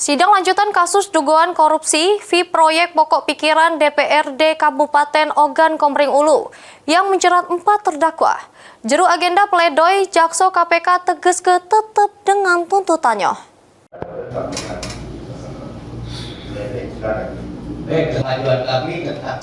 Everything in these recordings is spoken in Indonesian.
Sidang lanjutan kasus dugaan korupsi fee proyek pokok pikiran DPRD Kabupaten Ogan Komering Ulu yang menjerat 4 terdakwa. Juru agenda pledoi Jaksa KPK tegas tetap dengan tuntutannya.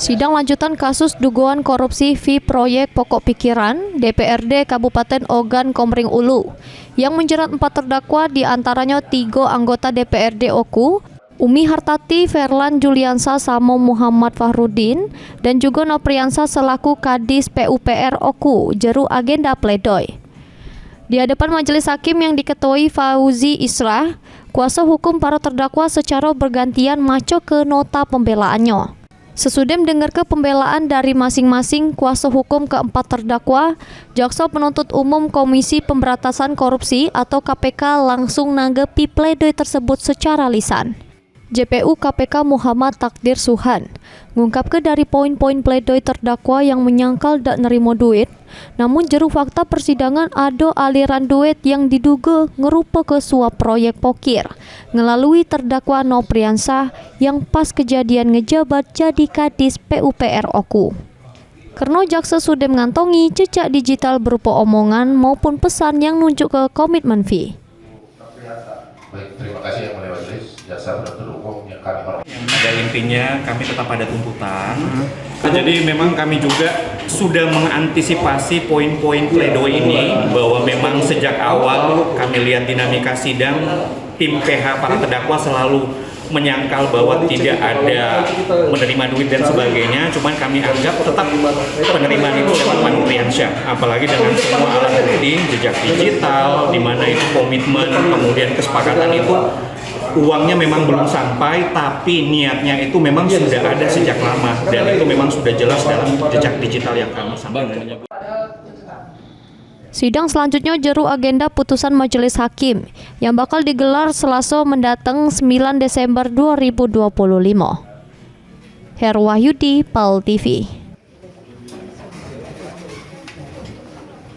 Sidang lanjutan kasus dugaan korupsi fee proyek pokok pikiran DPRD Kabupaten Ogan Komering Ulu yang menjerat 4 terdakwa, diantaranya 3 anggota DPRD Oku, Umi Hartati, Ferlan Juliansa, Samo Muhammad Fahrudin, dan juga Nopriansa selaku Kadis PUPR Oku, juru agenda pledoi. Di hadapan majelis hakim yang diketuai Fauzi Israh, kuasa hukum para terdakwa secara bergantian maco ke nota pembelaannya. Sesudah mendengar pembelaan dari masing-masing kuasa hukum keempat terdakwa, Jaksa Penuntut Umum Komisi Pemberantasan Korupsi atau KPK langsung nanggepi pledoi tersebut secara lisan. JPU KPK Muhammad Takdir Suhan ngungkapkan dari poin-poin pledoi terdakwa yang menyangkal dak nerimo duit, namun jeru fakta persidangan ada aliran duit yang diduga ngerupa ke suap proyek pokir melalui terdakwa Nopriansa yang pas kejadian ngejabat jadi Kadis PUPR Oku. Karena jaksa sudah mengantongi jejak digital berupa omongan maupun pesan yang nunjuk ke komitmen fee. Baik, terima kasih yang mulia majelis. Jaksa penuntut umum yang kami hormati. Pada intinya kami tetap pada tuntutan. Jadi memang kami juga sudah mengantisipasi poin-poin pledoi ini, bahwa memang sejak awal kami lihat dinamika sidang, tim PH para terdakwa selalu menyangkal bahwa tidak ada menerima duit dan sebagainya. Cuman kami anggap tetap penerimaan itu lewat Pak Nopriansyah, apalagi dengan semua alat bukti, jejak digital, di mana itu komitmen, kemudian kesepakatan itu uangnya memang belum sampai, tapi niatnya itu memang sudah ada sejak lama, dan itu memang sudah jelas dalam jejak digital yang kami sampaikan. Sidang selanjutnya juru agenda putusan majelis hakim yang bakal digelar Selasa mendatang 9 Desember 2025. Herwahyudi, PAL TV.